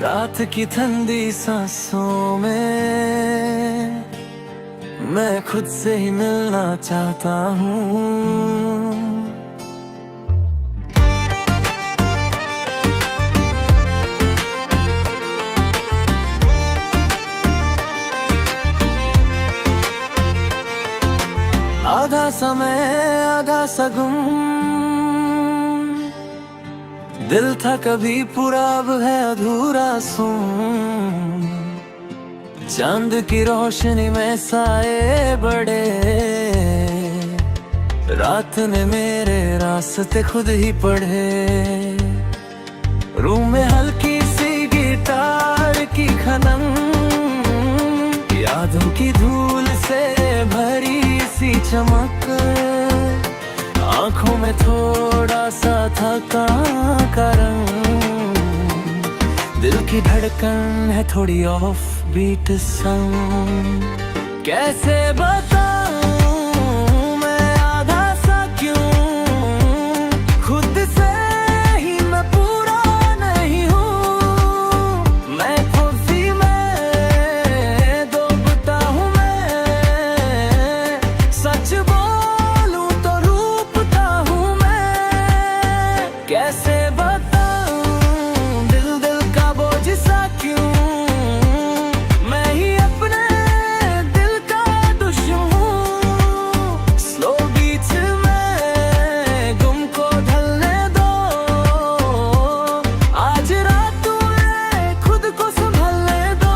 रात की ठंडी सांसों में मैं खुद से ही मिलना चाहता हूँ। आधा समय आधा सगुम, दिल था कभी पूरा अब है अधूरा सुन। चांद की रोशनी में साए बड़े, रात ने मेरे रास्ते खुद ही पढ़े। रूम में हल्की सी गिटार की खनन, यादों की धूल से भरी सी चमक, आंखों में थोड़ा सा थका का रंग। दिल की धड़कन है थोड़ी ऑफ बीट संग। कैसे बताऊं मैं आधा सा क्यों, खुद से ही मैं पूरा नहीं हूँ। मैं खुशी में डूबता हूँ, मैं सच बोलूं तो रूठता हूँ मैं। कैसे बताऊं दिल दिल का बोझ सा क्यों, मैं ही अपने दिल का दुश्मन हूँ। स्लो बीच में गुम को ढलने दो, आज रात में खुद को संभलने दो।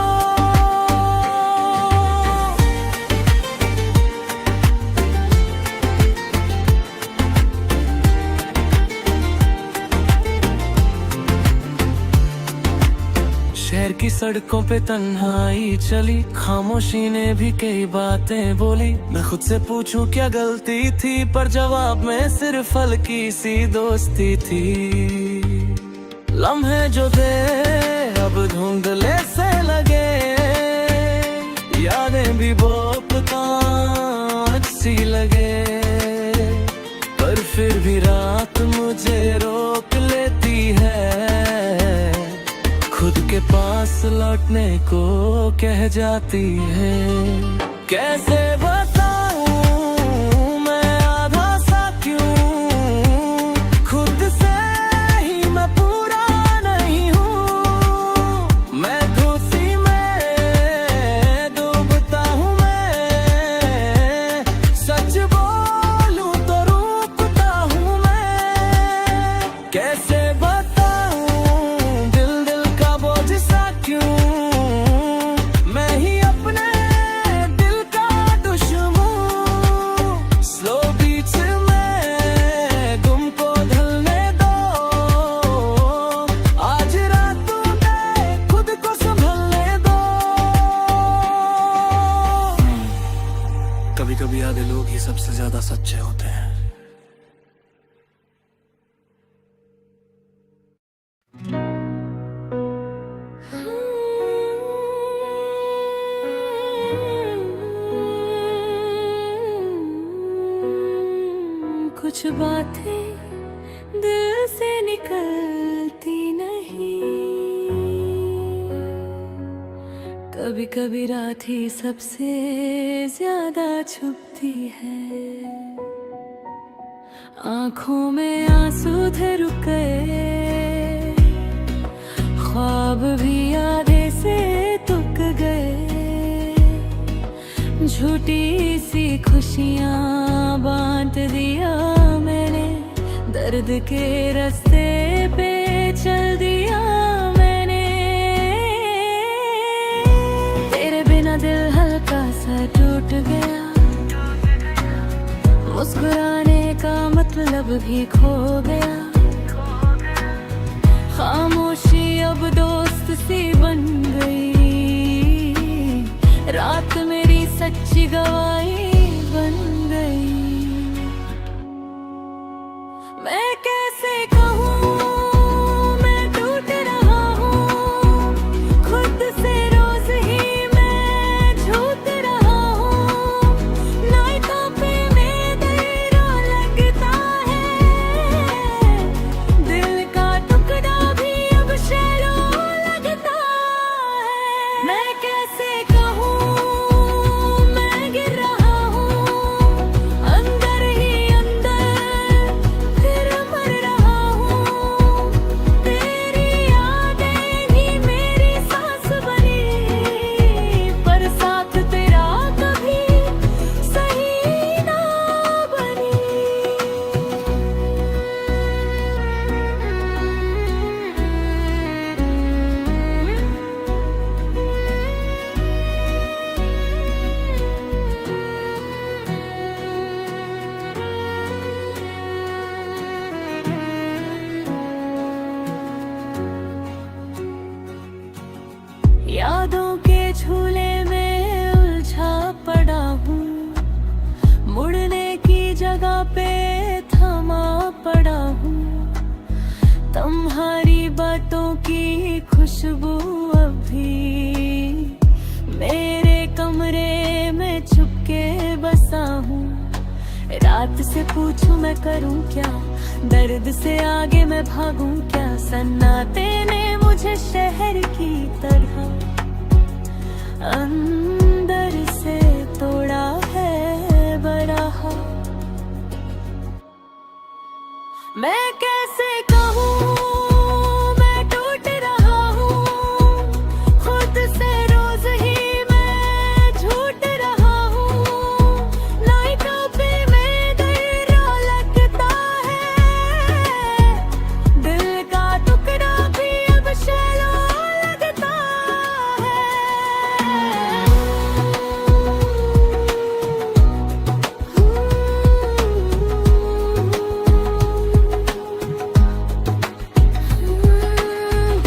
शहर की सड़कों पे तन्हाई चली, खामोशी ने भी कई बातें बोली। मैं खुद से पूछूं क्या गलती थी, पर जवाब में सिर्फ हल्की सी दोस्ती थी। लम्हे जो थे अब धुंधले से लगे, यादें भी बहुत सी लगे। पर फिर भी रात मुझे रोक लेती है, खुद के पास लौटने को कह जाती है। कैसे बताऊं मैं आधा सा क्यों, खुद से ही मैं पूरा नहीं हूँ। मैं खुशी में डूबता हूँ, मैं सच बोलूं तो रूठता हूँ मैं। कैसे बताऊं दिल दिल का बोझ सा क्यों, मैं ही अपने दिल का दुश्मन हूँ। स्लो बीच में गुम को ढलने दो, आज रात में खुद को संभलने दो। कभी कभी आधे लोग ही सबसे ज्यादा सच्चे होते हैं। कुछ बातें दिल से निकलती नहीं, कभी कभी रात ही सबसे ज्यादा छुपती है। आंखों में आंसू थे रुक गए, ख्वाब भी आधे से तुक गए। झूठी सी खुशियां बांट दिया मैंने, दर्द के रास्ते पे चल दिया मैंने। तेरे बिना दिल हल्का सा टूट गया, मुस्कुराने का मतलब भी खो गया। खामोशी अब दोस्त सी बन गई, रात मेरी सच्ची गवाही बन गई। मैं कैसे कहूँ मैं टूट रहा हूँ, खुद से रोज ही मैं झूठ रहा हूँ। नाइटों पे मेरा लगता है, दिल का टुकड़ा भी अब शैलो लगता रात से पूछूं मैं करूं क्या, दर्द से आगे मैं भागूं क्या। सन्नाटे ने मुझे शहर की तरह अंदर से तोड़ा है बराहा। मैं कैसे कहूँ मैं टूट रहा हूँ, खुद से रोज ही मैं झूठ रहा हूँ। नाइटों पे में दर्द लगता है, दिल का टुकड़ा भी अब शैलो लगता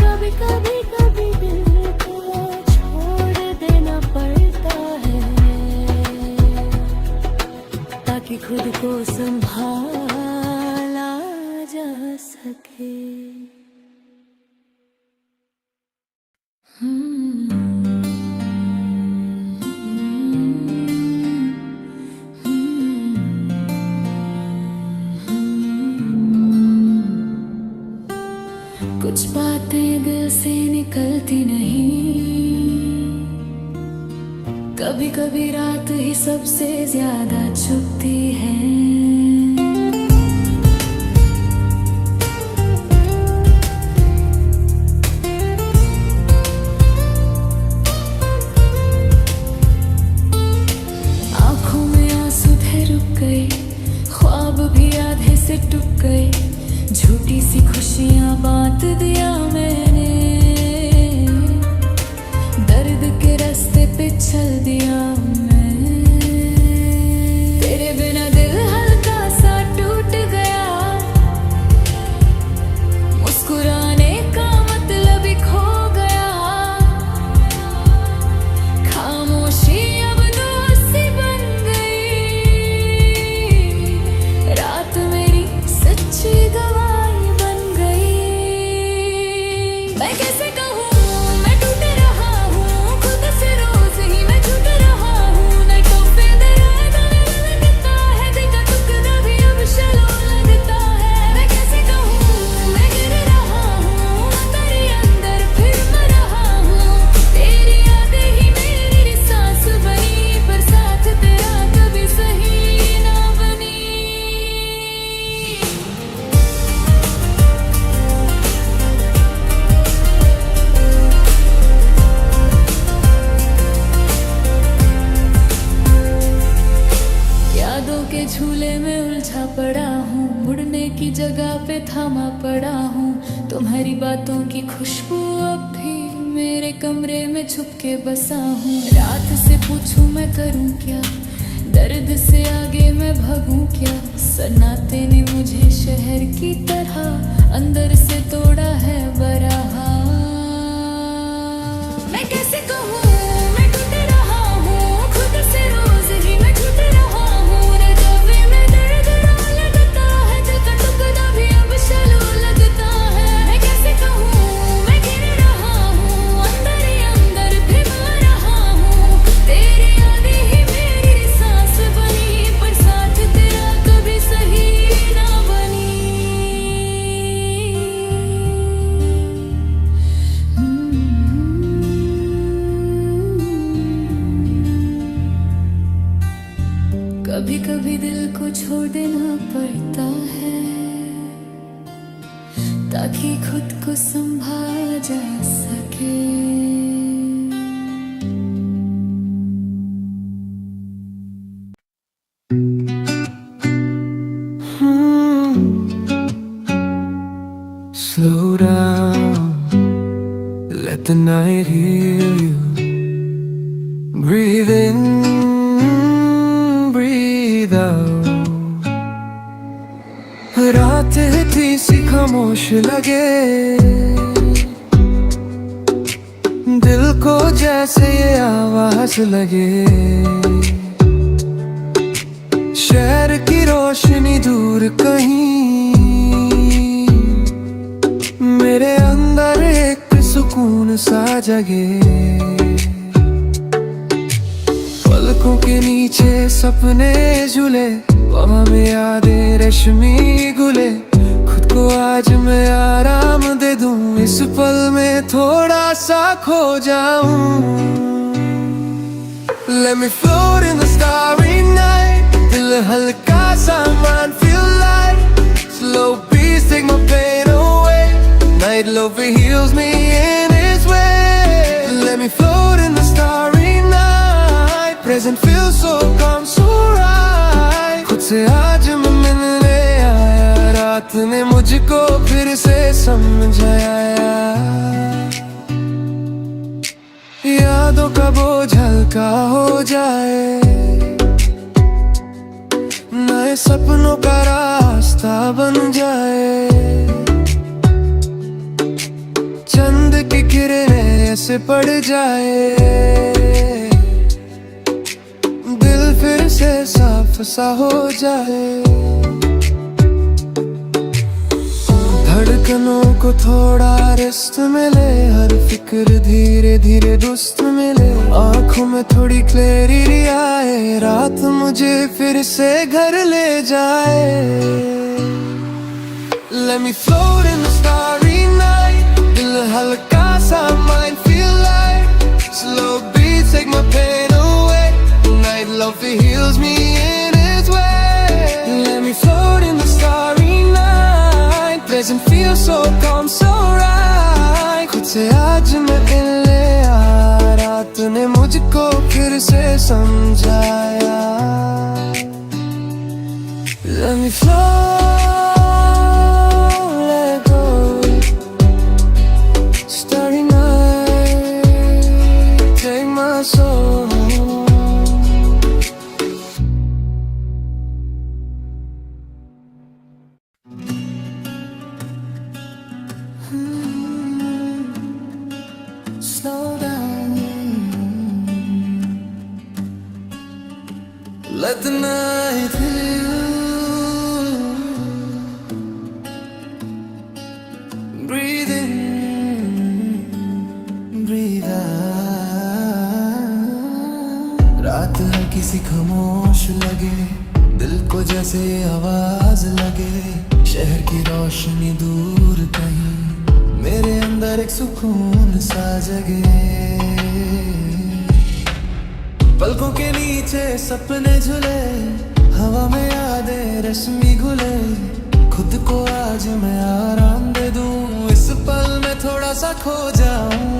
कभी कभी कभी दिल को छोड़ देना पड़ता है, ताकि खुद को संभाला जा सके। कुछ बातें दिल से निकलती नहीं, कभी कभी रात ही सबसे ज्यादा चुभती है। आंखों में आंसू थे रुक गए, ख्वाब भी आधे से टूट गए। झूठी सी खुशियां बांट दिया मैंने, दर्द के रास्ते पे चल दिया मैं। तेरे बिना दिल हल्का सा टूट गया, मुस्कुराने का मतलब ही खो गया। खामोशी अब दोस्ती बन गई, रात मेरी सच्ची गवाही बन गई। मैं कैसे कहूँ मैं टूट रहा हूँ, खुद से रोज ही मैं झूठ रहा हूँ। नाइटों पे दर्द लगता है, दिल का टुकड़ा भी अब शैलो लगता है। मैं कैसे कहूँ मैं गिर रहा हूँ, अंदर ही अंदर फिर मर रहा हूँ। तेरी यादें ही मेरी सांस बनी, पर साथ तेरा कभी सही ना बनी। यादों के झूले में उलझा पड़ा हूँ, मुड़ने की जगह पे थामा पड़ा हूँ। तुम्हारी बातों की खुशबू अब भी मेरे कमरे में छुप के बसा हूँ। रात से पूछूं मैं करूँ क्या, दर्द से आगे मैं भागूं क्या। सन्नाटे ने मुझे शहर की तरह अंदर से तोड़ा है बराहा। मैं कैसे कहूँ मैं टूट रहा हूँ, खुद से रोज ही मैं झूठ रहा हूँ। रजावे में दर्द लगता है, दिल का टुकड़ा भी अब शैलो लगता है। मैं कैसे कहूँ मैं गिर रहा हूँ, अंदर ही अंदर फिर मर रहा हूँ। तेरी यादें ही मेरी सांस बनी, पर साथ तेरा कभी सही ना बनी। कभी कभी दिल को छोड़ देना पड़ता है, ताकि खुद को संभाला जा सके। Slow down, let the night heal you. Breathe in, breathe out. रात थी सी खामोश लगे, दिल को जैसे ये आवाज लगे। शहर की रोशनी दूर कहीं, मेरे अंदर एक सुकून सा जगे। पल पलकों के नीचे सपने झूले, हवा में यादें रेशमी गुले। खुद को आज मैं आराम दे दूं, इस पल में थोड़ा सा खो जाऊं। Let me float in the starry night, दिल हल्का सा mind feel light, slow beats take my pain away, night love heals me in its way. Let me float in the starry night, present feels so calm so right. खुद से आज मैं मिलने आया, रात ने मुझको फिर से समझाया। यादों का बोझ हल्का हो जाए, नए सपनों का रास्ता बन जाए। चंद की किरणें ऐसे पड़ जाए, दिल फिर से साफ सा हो जाए। धड़कनों को थोड़ा रेस्ट मिले, हर फिक्र धीरे धीरे दुस्त मिले। आंखों में थोड़ी क्लैरिटी आए, रात मुझे फिर से घर ले जाए। Let me float in the starry night, दिल हल्का सा mind feel light, slow beats take my pain away, night love heals me in its way. Let me float in the starry night, present feels so calm so right. खुद से आज मैं मिलने आया, रात ने मुझको फिर से समझाया। Let me float, let go, starry night, take my soul. Slow down, let the night heal you. Breathe in, breathe out. रात हल्की सी खामोश लगे, दिल को जैसे आवाज लगे। शहर की रोशनी दूर कहीं, मेरे अंदर एक सुकून सा जगे। पलकों के नीचे सपने झूले, हवा में यादें रेशमी घुले। खुद को आज मैं आराम दे दूं, इस पल में थोड़ा सा खो जाऊं।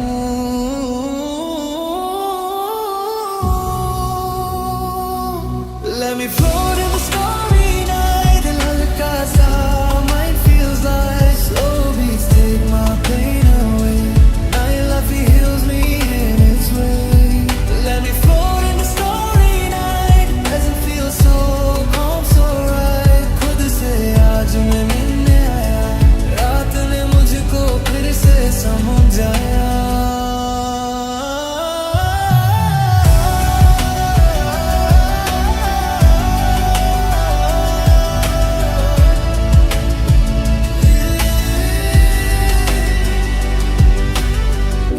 Let me float in the starry night, दिल हल्का सा mind feels light, slow beats take my pain away, night love heals me in its way. Let me float in the starry night, present feels so calm so right. खुद से आज मैं मिलने आया, रात ने मुझको फिर से समझाया।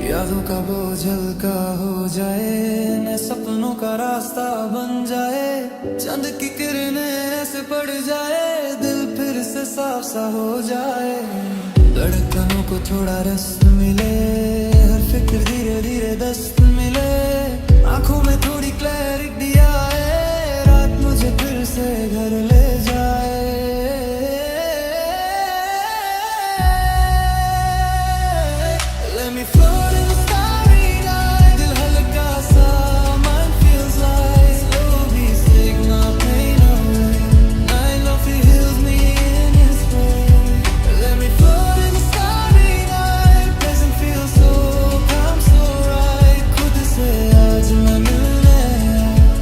यादों का बोझ हल्का हो जाए, नए सपनों का रास्ता बन जाए। चंद की किरणें ऐसे पड़ जाए, दिल फिर से साफ सा हो जाए। धड़कनों को थोड़ा रेस्ट मिले, हर फिक्र धीरे धीरे दस्त मिले। आंखों में थोड़ी क्लैरिटी आए, रात मुझे फिर से घर ले जाए। Let me float in the starry night, दिल हल्का सा mind feels light, slow beats take my pain away, night love heals me in its way. Let me float in the starry night, present feels so calm so right. खुद से आज मैं मिलने आया,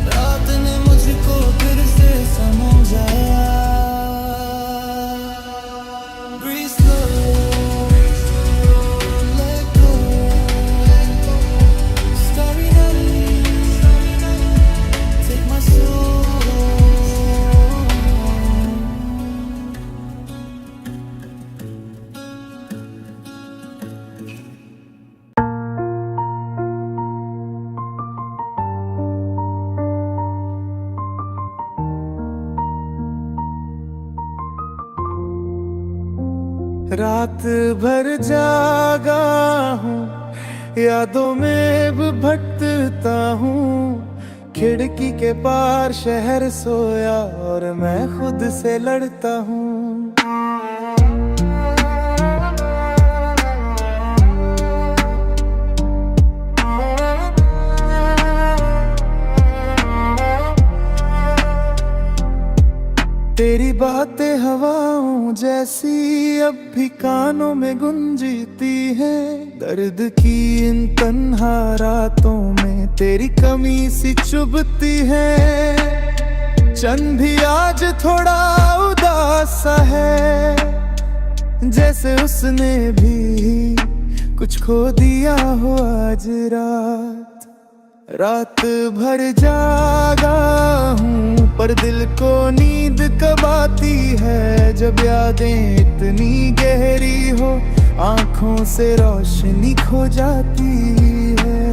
रात भर जागा हूँ, यादों में भटकता हूँ। खिड़की के पार शहर सोया और मैं खुद से लड़ता हूँ। तेरी बातें हवाओं जैसी अब भी कानों में गुंजती है। दर्द की इन तन्हा रातों में तेरी कमी सी चुभती है। चंद भी आज थोड़ा उदास सा है, जैसे उसने भी कुछ खो दिया हो आज रात। रात भर जागा हूँ पर दिल को नींद कब आती है। जब यादें इतनी गहरी हो, आंखों से रोशनी खो जाती है।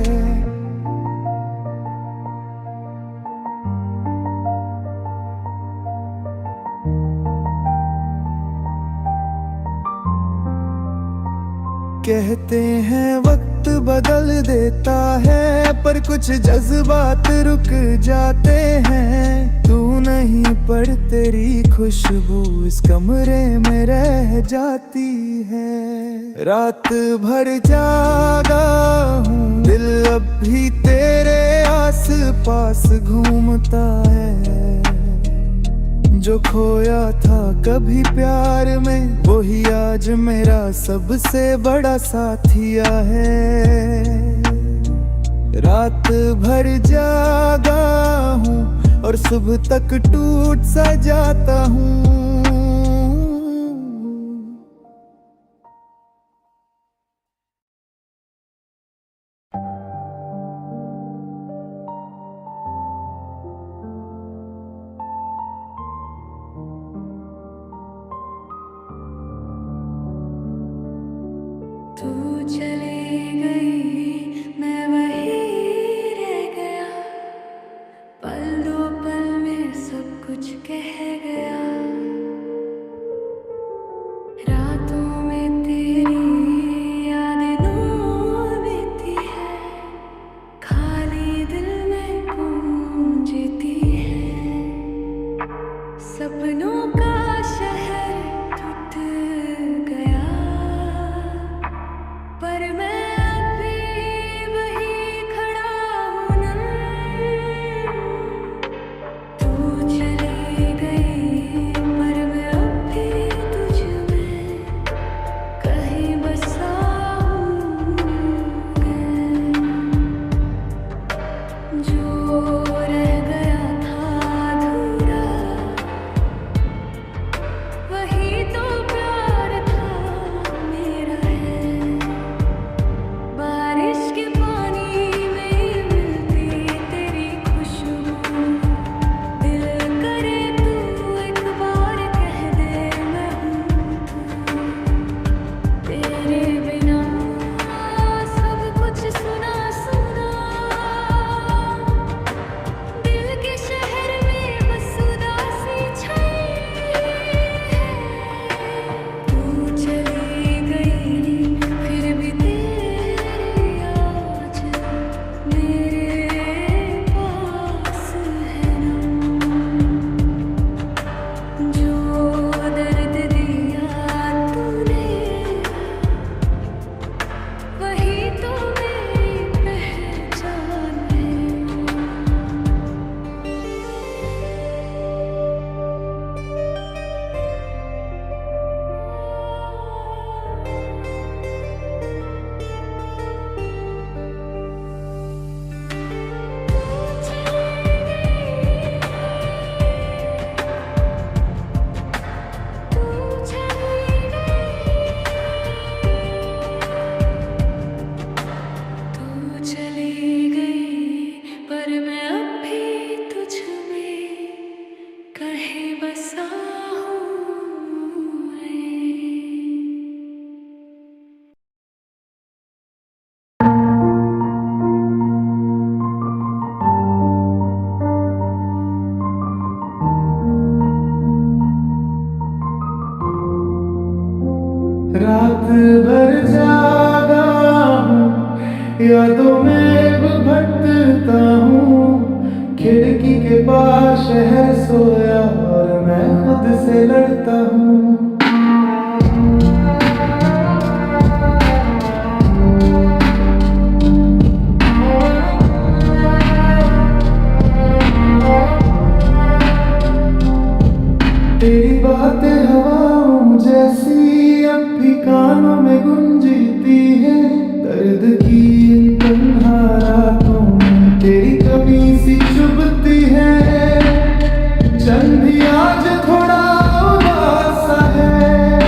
कहते हैं वक्त बदल देता है, पर कुछ जज्बात रुक जाते हैं। तू नहीं पर तेरी खुशबू इस कमरे में रह जाती है। रात भर जागा हूँ, दिल अब भी तेरे आस पास घूमता है। जो खोया था कभी प्यार में, वही आज मेरा सबसे बड़ा साथिया है। रात भर जागा हूँ और सुबह तक टूट सा जाता हूँ। तू चली गई, मैं वहीं रह गया। पल दो पल में सब कुछ कह गया। रातों में तेरी यादें बीती है। खाली दिल में गूंजती है। सपनों का शहर टूट गया, पर मैं अभी वहीं खड़ा हूँ ना। तू चली गई पर मैं अभी तुझ में कहीं बसा हूँ। जो रह गया था अधूरा, यादों में भटकता हूँ, खिड़की के पास शहर सोया और मैं खुद से लड़ता हूँ। तेरी बातें हवाओं जैसी अब भी कानों में गूंजती है, दर्द की इन तन्हा रातों में तेरी कमी सी चुभती है। चंद भी आज थोड़ा उदास सा है,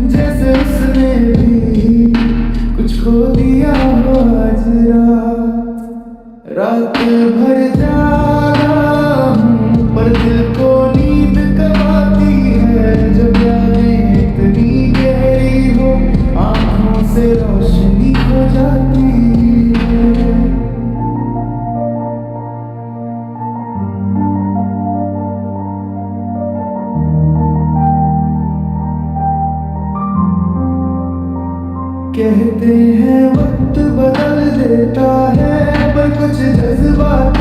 जैसे उसने भी कुछ खो दिया हो आज रात भर जागा हूँ, पर दिल को नींद कब आती है, जब यादें इतनी गहरी हो आँखों से रोशनी खो जाती है। कहते हैं वक्त बदल देता है, पर कुछ जज्बात